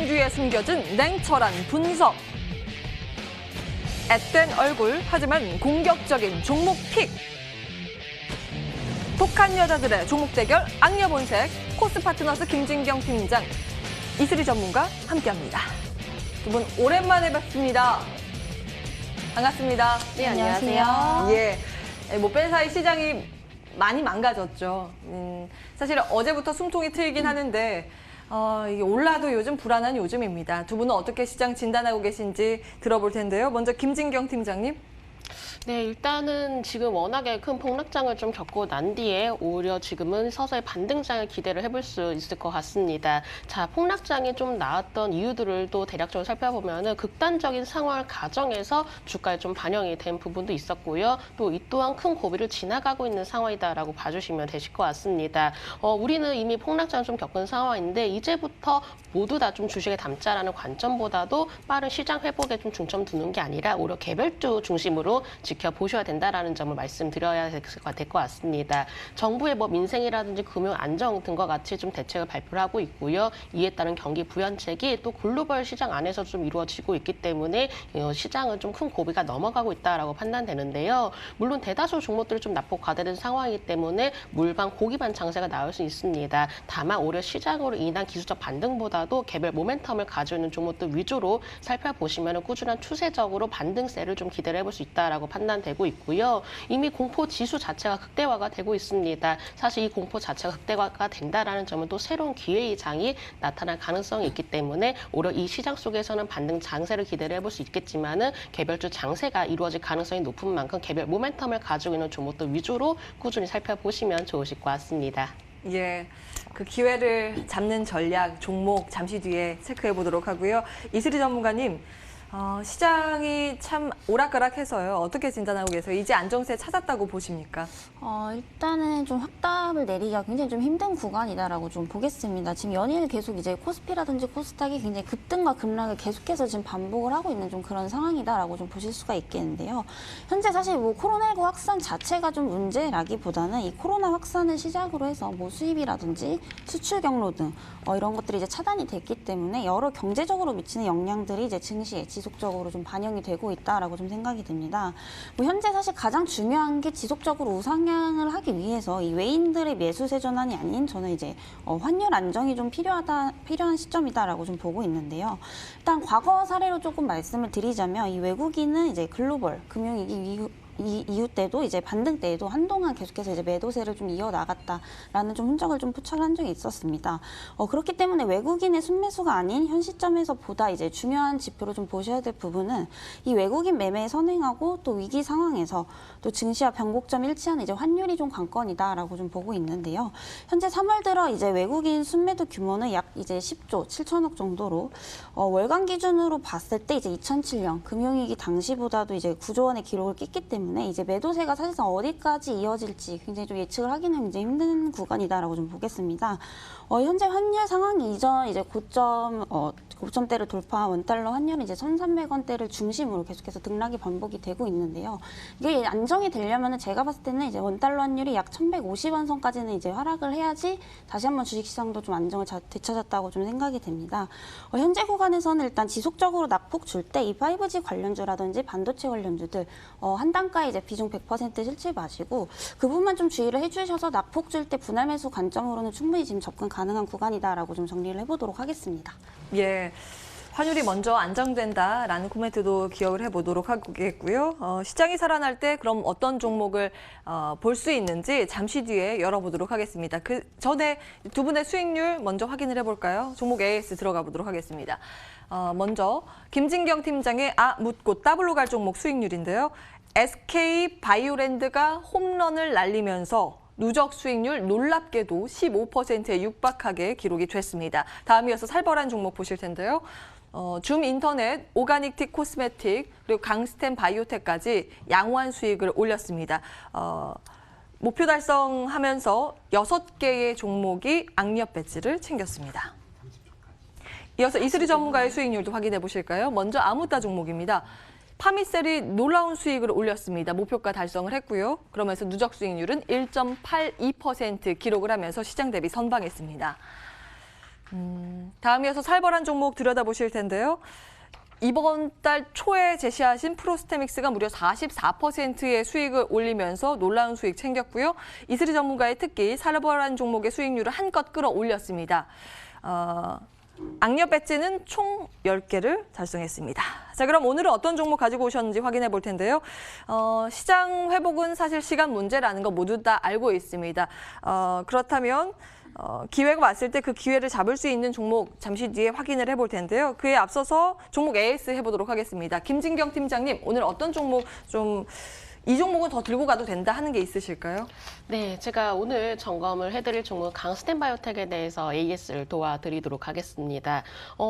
뒤에 숨겨진 냉철한 분석. 앳된 얼굴, 하지만 공격적인 종목 픽. 독한 여자들의 종목 대결 악녀 본색, 코스파트너스 김진경 팀장, 이슬이 전문가 함께합니다. 두 분 오랜만에 뵙습니다. 반갑습니다. 네, 안녕하세요. 예, 못 뺀 사이 시장이 많이 망가졌죠. 사실 어제부터 숨통이 트이긴 하는데 이게 올라도 요즘 불안한 요즘입니다. 두 분은 어떻게 시장 진단하고 계신지 들어볼 텐데요. 먼저 김진경 팀장님. 네, 일단은 지금 워낙에 큰 폭락장을 좀 겪고 난 뒤에 오히려 지금은 서서히 반등장을 기대를 해볼 수 있을 것 같습니다. 자, 폭락장이 좀 나왔던 이유들을 또 대략적으로 살펴보면은 극단적인 상황을 가정해서 주가에 좀 반영이 된 부분도 있었고요. 또 이 또한 큰 고비를 지나가고 있는 상황이다라고 봐주시면 되실 것 같습니다. 우리는 이미 폭락장을 좀 겪은 상황인데 이제부터 모두 다 좀 주식에 담자라는 관점보다도 빠른 시장 회복에 좀 중점 두는 게 아니라 오히려 개별주 중심으로 지켜보셔야 된다라는 점을 말씀드려야 될 것 같습니다. 정부의 뭐 민생이라든지 금융 안정 등과 같이 좀 대책을 발표를 하고 있고요. 이에 따른 경기 부양책이 또 글로벌 시장 안에서 좀 이루어지고 있기 때문에 시장은 좀 큰 고비가 넘어가고 있다라고 판단되는데요. 물론 대다수 종목들이 좀 낙폭 과대된 상황이기 때문에 물방 고기반 장세가 나올 수 있습니다. 다만 오히려 시장으로 인한 기술적 반등보다도 개별 모멘텀을 가지고 있는 종목들 위주로 살펴보시면 꾸준한 추세적으로 반등세를 좀 기대를 해볼 수 있다라고 판단되고 있고요. 이미 공포 지수 자체가 극대화가 되고 있습니다. 사실 이 공포 자체가 극대화가 된다라는 점은 또 새로운 기회의 장이 나타날 가능성이 있기 때문에 오히려 이 시장 속에서는 반등 장세를 기대를 해볼 수 있겠지만은 개별주 장세가 이루어질 가능성이 높은 만큼 개별 모멘텀을 가지고 있는 종목들 위주로 꾸준히 살펴보시면 좋으실 것 같습니다. 예, 그 기회를 잡는 전략, 종목 잠시 뒤에 체크해 보도록 하고요. 이슬이 전문가님, 시장이 참 오락가락해서요. 어떻게 진단하고 계세요? 이제 안정세 찾았다고 보십니까? 일단은 좀 확답을 내리기가 굉장히 좀 힘든 구간이다라고 좀 보겠습니다. 지금 연일 계속 이제 코스피라든지 코스닥이 굉장히 급등과 급락을 계속해서 지금 반복을 하고 있는 좀 그런 상황이다라고 좀 보실 수가 있겠는데요. 현재 사실 뭐 코로나19 확산 자체가 좀 문제라기보다는 이 코로나 확산을 시작으로 해서 뭐 수입이라든지 수출 경로 등 이런 것들이 이제 차단이 됐기 때문에 여러 경제적으로 미치는 영향들이 이제 증시에 지속적으로 좀 반영이 되고 있다라고 좀 생각이 듭니다. 뭐 현재 사실 가장 중요한 게 지속적으로 우상향을 하기 위해서 이 외인들의 매수세 전환이 아닌 저는 이제 환율 안정이 좀 필요한 시점이다라고 좀 보고 있는데요. 일단 과거 사례로 조금 말씀을 드리자면 이 외국인은 이제 글로벌 금융위기 이후 때도 이제 반등 때에도 한동안 계속해서 이제 매도세를 좀 이어나갔다라는 좀 흔적을 좀 포착한 적이 있었습니다. 그렇기 때문에 외국인의 순매수가 아닌 현 시점에서 보다 이제 중요한 지표로 좀 보셔야 될 부분은 이 외국인 매매에 선행하고 또 위기 상황에서 또 증시와 변곡점 일치하는 이제 환율이 좀 관건이다라고 좀 보고 있는데요. 현재 3월 들어 이제 외국인 순매도 규모는 약 이제 10조 7천억 정도로 월간 기준으로 봤을 때 이제 2007년 금융위기 당시보다도 이제 9조 원의 기록을 깼기 때문에 이제 매도세가 사실상 어디까지 이어질지 굉장히 좀 예측을 하기는 굉장히 힘든 구간이다라고 좀 보겠습니다. 현재 환율 상황 이전 이제 고점대를 돌파한 원달러 환율은 이제 1,300원대를 중심으로 계속해서 등락이 반복이 되고 있는데요. 이게 안정이 되려면은 제가 봤을 때는 이제 원달러 환율이 약 1,150원 선까지는 이제 하락을 해야지 다시 한번 주식시장도 좀 안정을 되찾았다고 좀 생각이 됩니다. 현재 구간에서는 일단 지속적으로 낙폭 줄 때 이 5G 관련주라든지 반도체 관련주들 한 단가에 이제 비중 100% 실질 마시고 그 부분만 좀 주의를 해주셔서 낙폭 줄 때 분할 매수 관점으로는 충분히 지금 접근 가능한 구간이다라고 좀 정리를 해보도록 하겠습니다. 예. 환율이 먼저 안정된다라는 코멘트도 기억을 해보도록 하겠고요. 시장이 살아날 때 그럼 어떤 종목을 볼 수 있는지 잠시 뒤에 열어보도록 하겠습니다. 그 전에 두 분의 수익률 먼저 확인을 해볼까요? 종목 AS 들어가 보도록 하겠습니다. 먼저 김진경 팀장의 묻고 더블로 갈 종목 수익률인데요. SK 바이오랜드가 홈런을 날리면서 누적 수익률 놀랍게도 15%에 육박하게 기록이 됐습니다. 다음 이어서 살벌한 종목 보실 텐데요. 줌 인터넷, 오가닉틱 코스메틱, 그리고 강스템 바이오텍까지 양호한 수익을 올렸습니다. 목표 달성하면서 6개의 종목이 악력 배지를 챙겼습니다. 이어서 이슬이 전문가의 수익률도 확인해 보실까요? 먼저 아무따 종목입니다. 파미셀이 놀라운 수익을 올렸습니다. 목표가 달성을 했고요. 그러면서 누적 수익률은 1.82% 기록을 하면서 시장 대비 선방했습니다. 다음 이어서 살벌한 종목 들여다보실 텐데요. 이번 달 초에 제시하신 프로스테믹스가 무려 44%의 수익을 올리면서 놀라운 수익 챙겼고요. 이슬이 전문가의 특기 살벌한 종목의 수익률을 한껏 끌어올렸습니다. 악력 배지는 총 10개를 달성했습니다. 자, 그럼 오늘은 어떤 종목 가지고 오셨는지 확인해 볼 텐데요. 시장 회복은 사실 시간 문제라는 거 모두 다 알고 있습니다. 그렇다면 기회가 왔을 때 그 기회를 잡을 수 있는 종목 잠시 뒤에 확인을 해볼 텐데요. 그에 앞서서 종목 AS 해보도록 하겠습니다. 김진경 팀장님, 오늘 어떤 종목 이 종목은 더 들고 가도 된다 하는 게 있으실까요? 네, 제가 오늘 점검을 해드릴 종목 강스텐 바이오텍에 대해서 AS를 도와드리도록 하겠습니다.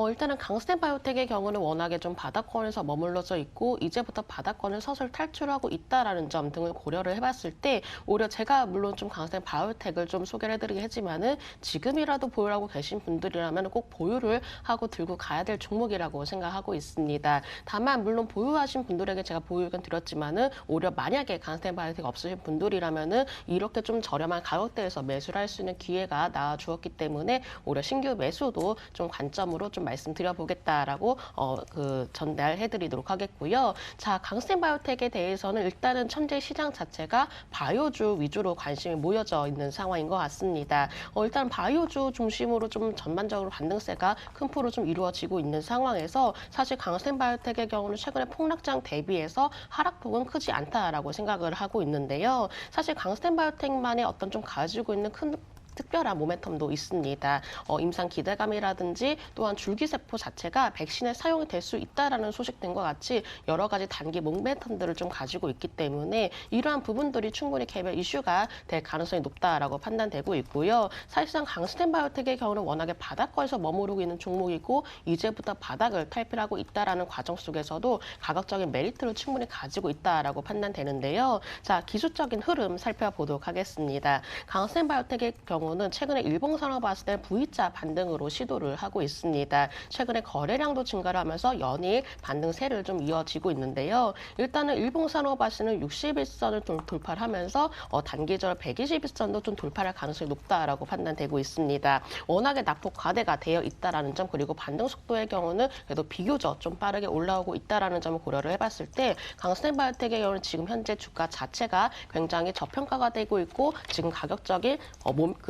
일단은 강스텐 바이오텍의 경우는 워낙에 좀 바닥권에서 머물러져 있고 이제부터 바닥권을 서서히 탈출하고 있다라는 점 등을 고려를 해봤을 때 오히려 제가 물론 좀 강스텐 바이오텍을 좀 소개를 해드리긴 했지만은 지금이라도 보유하고 계신 분들이라면 꼭 보유를 하고 들고 가야 될 종목이라고 생각하고 있습니다. 다만 물론 보유하신 분들에게 제가 보유 의견 드렸지만은 오히려 만약에 강스텐 바이오텍 없으신 분들이라면은 이렇게 좀 저렴한 가격대에서 매수를 할 수 있는 기회가 나와 주었기 때문에 오히려 신규 매수도 좀 관점으로 좀 말씀드려보겠다라고 전달해드리도록 하겠고요. 자, 강스텐 바이오텍에 대해서는 일단은 현재 시장 자체가 바이오주 위주로 관심이 모여져 있는 상황인 것 같습니다. 일단 바이오주 중심으로 좀 전반적으로 반등세가 큰 폭으로 좀 이루어지고 있는 상황에서 사실 강스텐 바이오텍의 경우는 최근에 폭락장 대비해서 하락폭은 크지 않다. 라고 생각을 하고 있는데요. 사실 강스텐 바이오텍만의 어떤 좀 가지고 있는 큰 특별한 모멘텀도 있습니다. 임상 기대감이라든지 또한 줄기세포 자체가 백신에 사용이 될 수 있다라는 소식들과 같이 여러 가지 단기 모멘텀들을 좀 가지고 있기 때문에 이러한 부분들이 충분히 개별 이슈가 될 가능성이 높다라고 판단되고 있고요. 사실상 강스텐 바이오텍의 경우는 워낙에 바닥권에서 머무르고 있는 종목이고 이제부터 바닥을 탈피하고 있다라는 과정 속에서도 가격적인 메리트를 충분히 가지고 있다라고 판단되는데요. 자, 기술적인 흐름 살펴보도록 하겠습니다. 강스텐 바이오텍의 경우는 최근에 일봉산업 봤을 때 V자 반등으로 시도를 하고 있습니다. 최근에 거래량도 증가를 하면서 연일 반등세를 좀 이어지고 있는데요. 일단은 일봉산업 봤을 때는 61선을 좀 돌파를 하면서 단기적 121선도 좀 돌파할 가능성이 높다라고 판단되고 있습니다. 워낙에 낙폭 과대가 되어 있다라는 점 그리고 반등 속도의 경우는 그래도 비교적 좀 빠르게 올라오고 있다라는 점을 고려를 해봤을 때 강스텐 바이오텍의 경우는 지금 현재 주가 자체가 굉장히 저평가가 되고 있고 지금 가격적인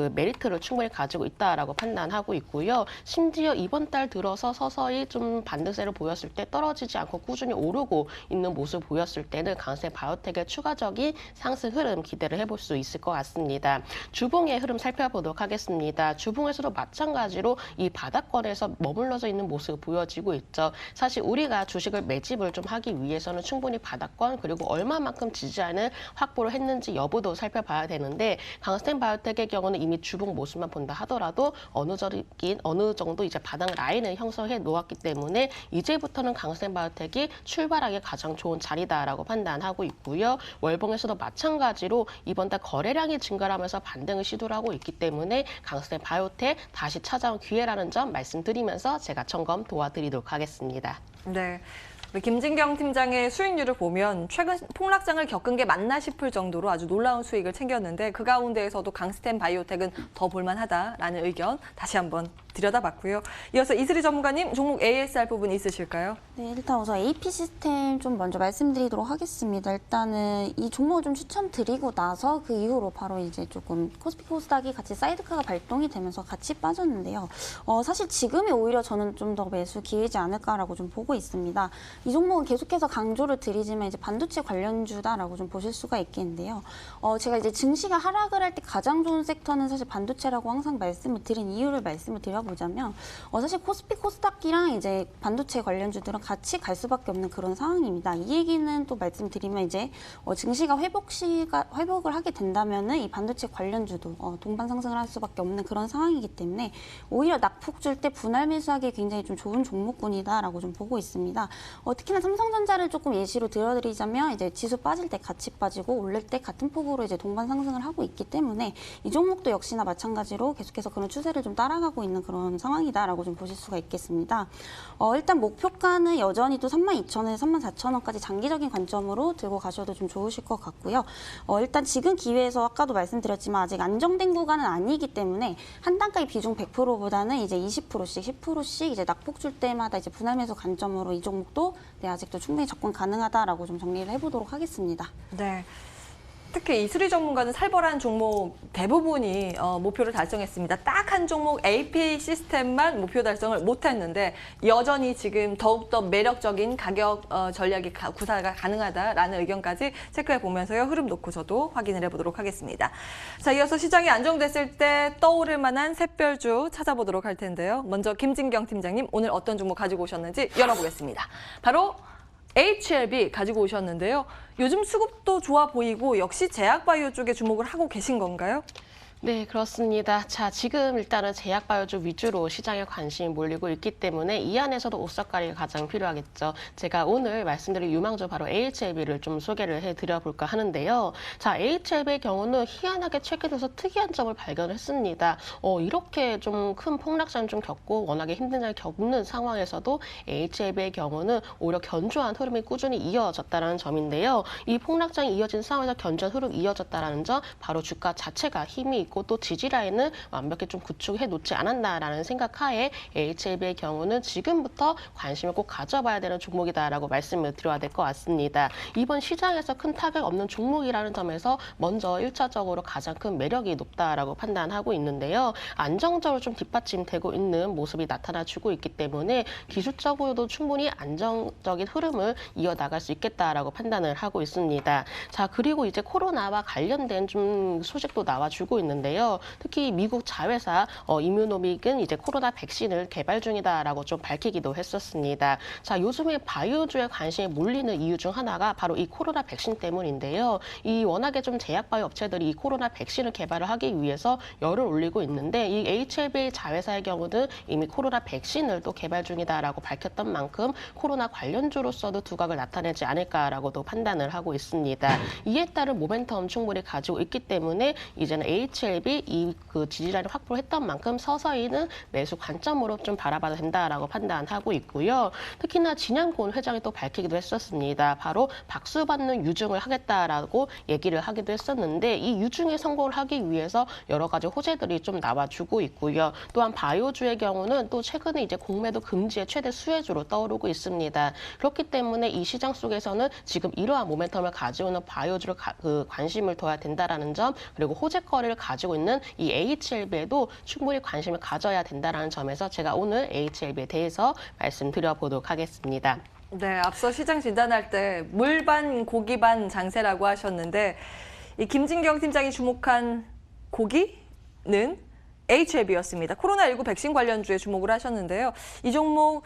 메리트를 충분히 가지고 있다라고 판단하고 있고요. 심지어 이번 달 들어서 서서히 좀 반등세를 보였을 때 떨어지지 않고 꾸준히 오르고 있는 모습을 보였을 때는 강스텐 바이오텍의 추가적인 상승 흐름 기대를 해볼 수 있을 것 같습니다. 주봉의 흐름 살펴보도록 하겠습니다. 주봉에서도 마찬가지로 이 바닥권에서 머물러져 있는 모습이 보여지고 있죠. 사실 우리가 주식을 매집을 좀 하기 위해서는 충분히 바닥권 그리고 얼마만큼 지지하는 확보를 했는지 여부도 살펴봐야 되는데 강스텐 바이오텍의 경우는 이미 주봉 모습만 본다 하더라도 어느 정도 이제 바닥 라인을 형성해 놓았기 때문에 이제부터는 강스텐 바이오텍이 출발하기 가장 좋은 자리다라고 판단하고 있고요. 월봉에서도 마찬가지로 이번 달 거래량이 증가하면서 반등을 시도를 하고 있기 때문에 강스텐 바이오텍 다시 찾아온 기회라는 점 말씀드리면서 제가 점검 도와드리도록 하겠습니다. 네. 김진경 팀장의 수익률을 보면 최근 폭락장을 겪은 게 맞나 싶을 정도로 아주 놀라운 수익을 챙겼는데 그 가운데에서도 강스텐 바이오텍은 더 볼만하다라는 의견 다시 한번 들여다봤고요. 이어서 이슬이 전문가님 종목 ASR 부분 있으실까요? 네, 일단 우선 AP 시스템 좀 먼저 말씀드리도록 하겠습니다. 일단은 이 종목을 좀 추천드리고 나서 그 이후로 바로 이제 조금 코스피 코스닥이 같이 사이드카가 발동이 되면서 같이 빠졌는데요. 사실 지금이 오히려 저는 좀 더 매수 기회지 않을까라고 좀 보고 있습니다. 이 종목은 계속해서 강조를 드리지만 이제 반도체 관련주다라고 좀 보실 수가 있겠는데요. 제가 이제 증시가 하락을 할 때 가장 좋은 섹터는 사실 반도체라고 항상 말씀을 드린 이유를 말씀을 드려보자면 사실 코스피 코스닥이랑 이제 반도체 관련주들은 같이 갈 수밖에 없는 그런 상황입니다. 이 얘기는 또 말씀드리면 이제 증시가 회복을 하게 된다면은 이 반도체 관련주도 동반 상승을 할 수밖에 없는 그런 상황이기 때문에 오히려 낙폭 줄 때 분할 매수하기 굉장히 좀 좋은 종목군이다라고 좀 보고 있습니다. 특히나 삼성전자를 조금 예시로 들어드리자면 이제 지수 빠질 때 같이 빠지고 올릴 때 같은 폭으로 이제 동반 상승을 하고 있기 때문에 이 종목도 역시나 마찬가지로 계속해서 그런 추세를 좀 따라가고 있는 그런 그런 상황이다라고 좀 보실 수가 있겠습니다. 일단 목표가는 여전히 또 32,000원에서 34,000원까지 장기적인 관점으로 들고 가셔도 좀 좋으실 것 같고요. 일단 지금 기회에서 아까도 말씀드렸지만 아직 안정된 구간은 아니기 때문에 한 단가의 비중 100%보다는 이제 20%씩, 10%씩 이제 낙폭 줄 때마다 이제 분할매수 관점으로 이 종목도 네, 아직도 충분히 접근 가능하다라고 좀 정리를 해보도록 하겠습니다. 네. 특히 이수리 전문가는 살벌한 종목 대부분이 목표를 달성했습니다. 딱 한 종목 APA 시스템만 목표 달성을 못했는데 여전히 지금 더욱더 매력적인 가격 전략이 구사가 가능하다라는 의견까지 체크해 보면서요. 흐름 놓고 저도 확인을 해보도록 하겠습니다. 자, 이어서 시장이 안정됐을 때 떠오를 만한 샛별주 찾아보도록 할 텐데요. 먼저 김진경 팀장님 오늘 어떤 종목 가지고 오셨는지 열어보겠습니다. 바로 HLB 가지고 오셨는데요. 요즘 수급도 좋아 보이고 역시 제약바이오 쪽에 주목을 하고 계신 건가요? 네, 그렇습니다. 자, 지금 일단은 제약바이오주 위주로 시장에 관심이 몰리고 있기 때문에 이 안에서도 옷색깔이 가장 필요하겠죠. 제가 오늘 말씀드린 유망주 바로 HLB를 좀 소개를 해드려볼까 하는데요. 자, HLB의 경우는 희한하게 최근에서 특이한 점을 발견했습니다. 이렇게 좀 큰 폭락장을 좀 겪고 워낙에 힘든 장을 겪는 상황에서도 HLB의 경우는 오히려 견조한 흐름이 꾸준히 이어졌다는 점인데요. 이 폭락장이 이어진 상황에서 견조한 흐름이 이어졌다는 점, 바로 주가 자체가 힘이 있고 또 지지 라인을 완벽히 좀 구축해 놓지 않았나라는 생각하에 HLB의 경우는 지금부터 관심을 꼭 가져봐야 되는 종목이다라고 말씀을 드려야 될 것 같습니다. 이번 시장에서 큰 타격 없는 종목이라는 점에서 먼저 1차적으로 가장 큰 매력이 높다라고 판단하고 있는데요. 안정적으로 좀 뒷받침되고 있는 모습이 나타나주고 있기 때문에 기술적으로도 충분히 안정적인 흐름을 이어나갈 수 있겠다라고 판단을 하고 있습니다. 자, 그리고 이제 코로나와 관련된 좀 소식도 나와주고 있는데요. 특히 미국 자회사 이뮤노믹은 이제 코로나 백신을 개발 중이다라고 좀 밝히기도 했었습니다. 자, 요즘에 바이오주에 관심이 몰리는 이유 중 하나가 바로 이 코로나 백신 때문인데요. 이 워낙에 좀 제약바이오 업체들이 이 코로나 백신을 개발을 하기 위해서 열을 올리고 있는데 이 HLB 자회사의 경우는 이미 코로나 백신을 또 개발 중이다라고 밝혔던 만큼 코로나 관련주로서도 두각을 나타내지 않을까라고도 판단을 하고 있습니다. 이에 따른 모멘텀 충분히 가지고 있기 때문에 이제는 HLB 그 지지라인을 확보했던 만큼 서서히는 매수 관점으로 좀 바라봐도 된다라고 판단하고 있고요. 특히나 진양곤 회장이 또 밝히기도 했었습니다. 바로 박수받는 유증을 하겠다라고 얘기를 하기도 했었는데 이 유증에 성공을 하기 위해서 여러 가지 호재들이 좀 나와주고 있고요. 또한 바이오주의 경우는 또 최근에 이제 공매도 금지의 최대 수혜주로 떠오르고 있습니다. 그렇기 때문에 이 시장 속에서는 지금 이러한 모멘텀을 가지고 있는 바이오주를 관심을 둬야 된다라는 점, 그리고 호재거리를 가지고 있는 이 HLB에도 충분히 관심을 가져야 된다는 점에서 제가 오늘 HLB에 대해서 말씀드려보도록 하겠습니다. 네, 앞서 시장 진단할 때 물반 고기반 장세라고 하셨는데 이 김진경 팀장이 주목한 고기는 HLB였습니다. 코로나19 백신 관련주에 주목을 하셨는데요. 이 종목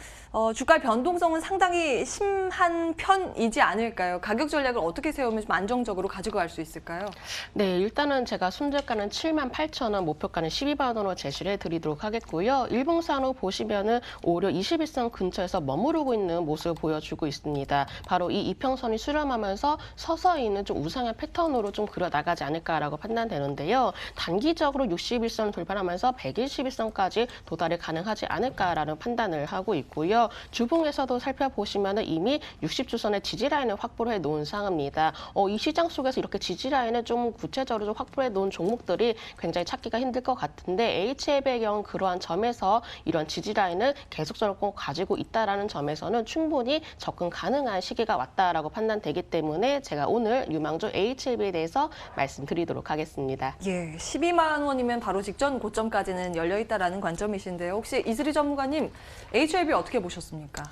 주가 변동성은 상당히 심한 편이지 않을까요? 가격 전략을 어떻게 세우면 좀 안정적으로 가지고 갈 수 있을까요? 네, 일단은 제가 순저가는 78,000원, 목표가는 12만 원으로 제시를 해드리도록 하겠고요. 일봉상으로 보시면은 오히려 21선 근처에서 머무르고 있는 모습을 보여주고 있습니다. 바로 이 이평선이 수렴하면서 서서히는 좀 우상향 패턴으로 좀 그려나가지 않을까라고 판단되는데요. 단기적으로 61선을 돌파하면서 121선까지 도달이 가능하지 않을까라는 판단을 하고 있고요. 주봉에서도 살펴보시면 이미 60주선의 지지라인을 확보를 해놓은 상황입니다. 이 시장 속에서 이렇게 지지라인을 좀 구체적으로 좀 확보해 놓은 종목들이 굉장히 찾기가 힘들 것 같은데 HLB의 경우 그러한 점에서 이런 지지라인을 계속적으로 꼭 가지고 있다는 점에서는 충분히 접근 가능한 시기가 왔다라고 판단되기 때문에 제가 오늘 유망주 HLB에 대해서 말씀드리도록 하겠습니다. 예, 12만 원이면 바로 직전 고점까지는 열려 있다라는 관점이신데요. 혹시 이슬이 전문가님 HLB 어떻게 보셨습니까?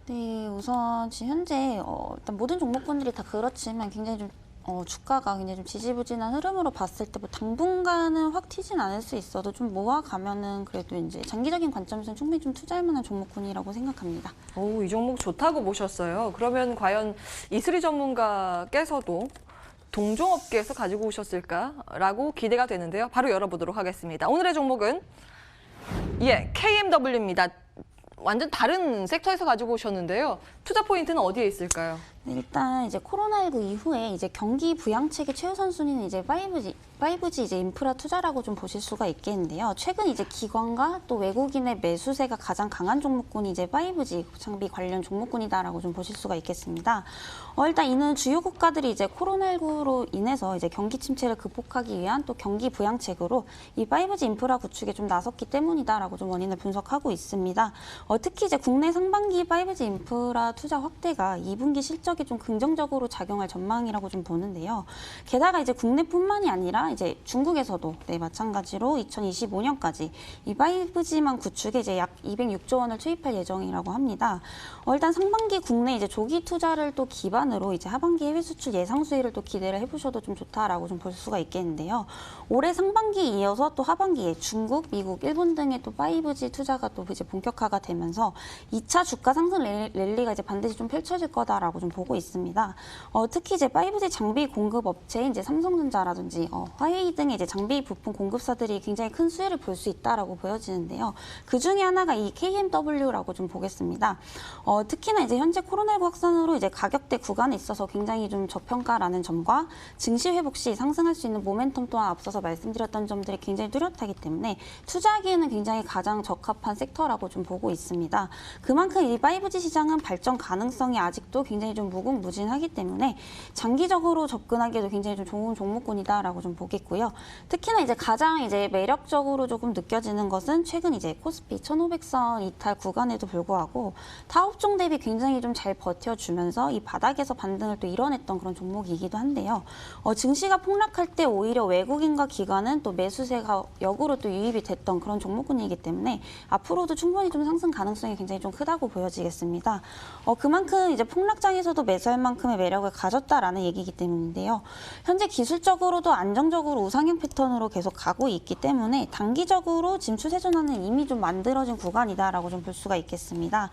네, 우선 지금 현재 일단 모든 종목군들이 다 그렇지만 굉장히 좀 주가가 굉장히 좀 지지부진한 흐름으로 봤을 때 뭐 당분간은 확 튀진 않을 수 있어도 좀 모아가면은 그래도 이제 장기적인 관점에서는 충분히 좀 투자할 만한 종목군이라고 생각합니다. 오, 이 종목 좋다고 보셨어요. 그러면 과연 이슬이 전문가께서도 동종업계에서 가지고 오셨을까라고 기대가 되는데요. 바로 열어보도록 하겠습니다. 오늘의 종목은 KMW입니다. 완전 다른 섹터에서 가지고 오셨는데요. 투자 포인트는 어디에 있을까요? 네, 일단 이제 코로나19 이후에 이제 경기 부양책의 최우선 순위는 이제 5G 이제 인프라 투자라고 좀 보실 수가 있겠는데요. 최근 이제 기관과 또 외국인의 매수세가 가장 강한 종목군이 이제 5G 장비 관련 종목군이다라고 좀 보실 수가 있겠습니다. 일단 이는 주요 국가들이 이제 코로나19로 인해서 이제 경기 침체를 극복하기 위한 또 경기 부양책으로 이 5G 인프라 구축에 좀 나섰기 때문이다라고 좀 원인을 분석하고 있습니다. 특히 이제 국내 상반기 5G 인프라 투자 확대가 2분기 실적에 좀 긍정적으로 작용할 전망이라고 좀 보는데요. 게다가 이제 국내뿐만이 아니라 이제 중국에서도 네, 마찬가지로 2025년까지 이 5G만 구축에 이제 약 206조 원을 투입할 예정이라고 합니다. 일단 상반기 국내 이제 조기 투자를 또 기반으로 이제 하반기 해외 수출 예상 수혜를 또 기대를 해보셔도 좀 좋다라고 좀 볼 수가 있겠는데요. 올해 상반기에 이어서 또 하반기에 중국, 미국, 일본 등의 또 5G 투자가 또 이제 본격화가 되면서 2차 주가 상승 랠리가 이제 반드시 좀 펼쳐질 거다라고 좀 보고 있습니다. 특히 이제 5G 장비 공급 업체인 이제 삼성전자라든지 화웨이 등의 이제 장비 부품 공급사들이 굉장히 큰 수혜를 볼 수 있다라고 보여지는데요. 그 중에 하나가 이 KMW라고 좀 보겠습니다. 특히나 이제 현재 코로나19 확산으로 이제 가격대 구간에 있어서 굉장히 좀 저평가라는 점과 증시 회복 시 상승할 수 있는 모멘텀 또한 앞서서 말씀드렸던 점들이 굉장히 뚜렷하기 때문에 투자하기에는 굉장히 가장 적합한 섹터라고 좀 보고 있습니다. 그만큼 이 5G 시장은 발전 가능성이 아직도 굉장히 좀 무궁무진하기 때문에 장기적으로 접근하기에도 굉장히 좀 좋은 종목군이다라고 좀 보겠고요. 특히나 이제 가장 이제 매력적으로 조금 느껴지는 것은 최근 이제 코스피 1,500선 이탈 구간에도 불구하고 타업종 대비 굉장히 좀 잘 버텨주면서 이 바닥에서 반등을 또 이뤄냈던 그런 종목이기도 한데요. 증시가 폭락할 때 오히려 외국인과 기관은 또 매수세가 역으로 또 유입이 됐던 그런 종목군이기 때문에 앞으로도 충분히 좀 상승 가능성이 굉장히 좀 크다고 보여지겠습니다. 그만큼 이제 폭락장에서도 매수할 만큼의 매력을 가졌다라는 얘기이기 때문인데요. 현재 기술적으로도 안정적으로 우상향 패턴으로 계속 가고 있기 때문에 단기적으로 지금 추세 전환은 이미 좀 만들어진 구간이다라고 좀 볼 수가 있겠습니다.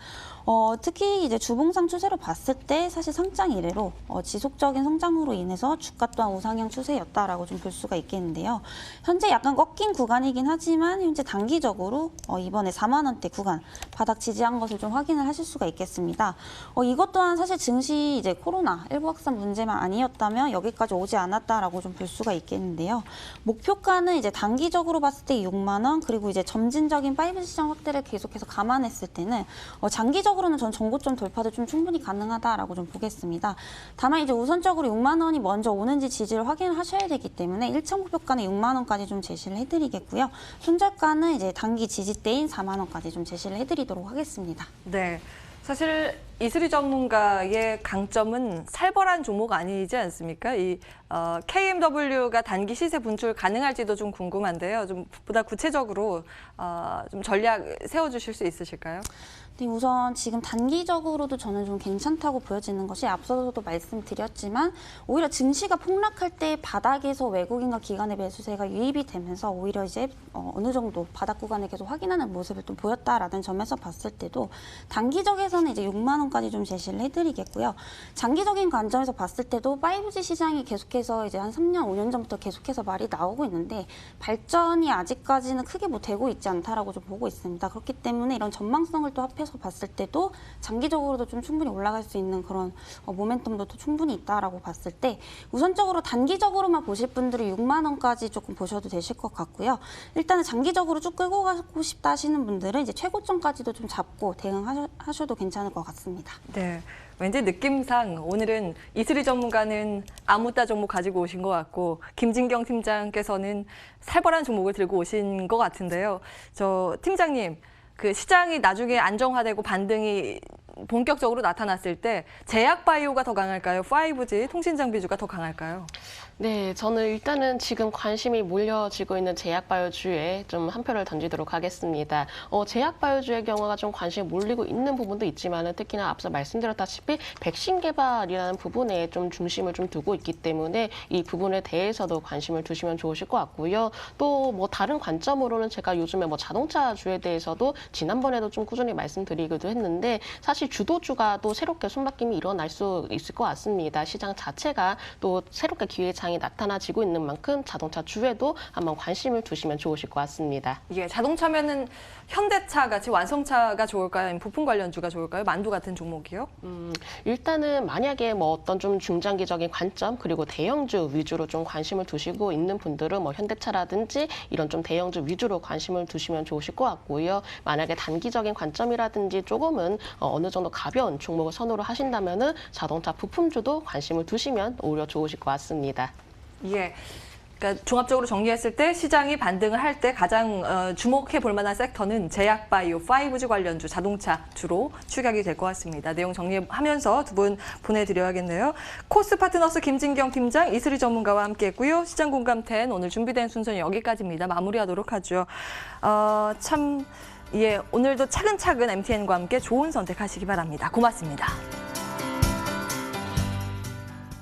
특히 이제 주봉상 추세로 봤을 때 사실 상장 이래로 지속적인 성장으로 인해서 주가 또한 우상향 추세였다라고 좀 볼 수가 있겠는데요. 현재 약간 꺾인 구간이긴 하지만 현재 단기적으로 이번에 4만 원대 구간 바닥 지지한 것을 좀 확인을 하실 수가 있겠습니다. 이것 또한 사실 증시 이제 코로나19 확산 문제만 아니었다면 여기까지 오지 않았다라고 좀 볼 수가 있겠는데요. 목표가는 이제 단기적으로 봤을 때 6만 원 그리고 이제 점진적인 5G 시장 확대를 계속해서 감안했을 때는 장기적으로는 전 전고점 돌파도 좀 충분히 가능하다라고 좀 보겠습니다. 다만 이제 우선적으로 6만 원이 먼저 오는지 지지를 확인하셔야 되기 때문에 1차 목표가는 6만 원까지 좀 제시를 해드리겠고요. 손절가는 이제 단기 지지대인 4만 원까지 좀 제시를 해드리도록 하겠습니다. 네. 사실 이슬이 전문가의 강점은 살벌한 종목 아니지 않습니까? 이 KMW가 단기 시세 분출 가능할지도 좀 궁금한데요. 좀 보다 구체적으로 좀 전략 세워주실 수 있으실까요? 네, 우선 지금 단기적으로도 저는 좀 괜찮다고 보여지는 것이 앞서서도 말씀드렸지만 오히려 증시가 폭락할 때 바닥에서 외국인과 기관의 매수세가 유입이 되면서 오히려 이제 어느 정도 바닥 구간을 계속 확인하는 모습을 좀 보였다라는 점에서 봤을 때도 단기적에서는 이제 6만 원까지 좀 제시를 해드리겠고요. 장기적인 관점에서 봤을 때도 5G 시장이 계속해서 이제 한 3년, 5년 전부터 계속해서 말이 나오고 있는데 발전이 아직까지는 크게 뭐 되고 있지 않다라고 좀 보고 있습니다. 그렇기 때문에 이런 전망성을 또 합해서 봤을 때도 장기적으로도 좀 충분히 올라갈 수 있는 그런 모멘텀도 또 충분히 있다라고 봤을 때 우선적으로 단기적으로만 보실 분들이 6만 원까지 조금 보셔도 되실 것 같고요. 일단은 장기적으로 쭉 끌고 가고 싶다 하시는 분들은 이제 최고점까지도 좀 잡고 대응하셔도 괜찮을 것 같습니다. 네. 왠지 느낌상 오늘은 이슬이 전문가는 아무따 종목 가지고 오신 것 같고 김진경 팀장께서는 살벌한 종목을 들고 오신 것 같은데요. 저 팀장님, 그 시장이 나중에 안정화되고 반등이 본격적으로 나타났을 때 제약바이오가 더 강할까요? 5G 통신장비주가 더 강할까요? 네, 저는 일단은 지금 관심이 몰려지고 있는 제약바이오주에 좀 한 표를 던지도록 하겠습니다. 제약바이오주의 경우가 좀 관심이 몰리고 있는 부분도 있지만은 특히나 앞서 말씀드렸다시피 백신 개발이라는 부분에 좀 중심을 좀 두고 있기 때문에 이 부분에 대해서도 관심을 두시면 좋으실 것 같고요. 또 뭐 다른 관점으로는 제가 요즘에 뭐 자동차주에 대해서도 지난번에도 좀 꾸준히 말씀드리기도 했는데 사실 주도주가 또 새롭게 손바뀜이 일어날 수 있을 것 같습니다. 시장 자체가 또 새롭게 기회창이 나타나지고 있는 만큼 자동차 주에도 한번 관심을 두시면 좋으실 것 같습니다. 예, 자동차면은 현대차 같이 완성차가 좋을까요? 아니면 부품 관련주가 좋을까요? 만두 같은 종목이요? 일단은 만약에 뭐 어떤 좀 중장기적인 관점 그리고 대형주 위주로 좀 관심을 두시고 있는 분들은 뭐 현대차라든지 이런 좀 대형주 위주로 관심을 두시면 좋으실 것 같고요. 만약에 단기적인 관점이라든지 조금은 어느 정도 가벼운 종목을 선호를 하신다면은 자동차 부품주도 관심을 두시면 오히려 좋으실 것 같습니다. 예. 그러니까 종합적으로 정리했을 때 시장이 반등을 할 때 가장 주목해 볼 만한 섹터는 제약 바이오, 5G 관련주, 자동차 주로 추격이 될 것 같습니다. 내용 정리하면서 두 분 보내드려야겠네요. 코스파트너스 김진경 팀장, 이슬희 전문가와 함께했고요. 시장 공감 10 오늘 준비된 순서는 여기까지입니다. 마무리하도록 하죠. 예, 오늘도 차근차근 MTN과 함께 좋은 선택하시기 바랍니다. 고맙습니다.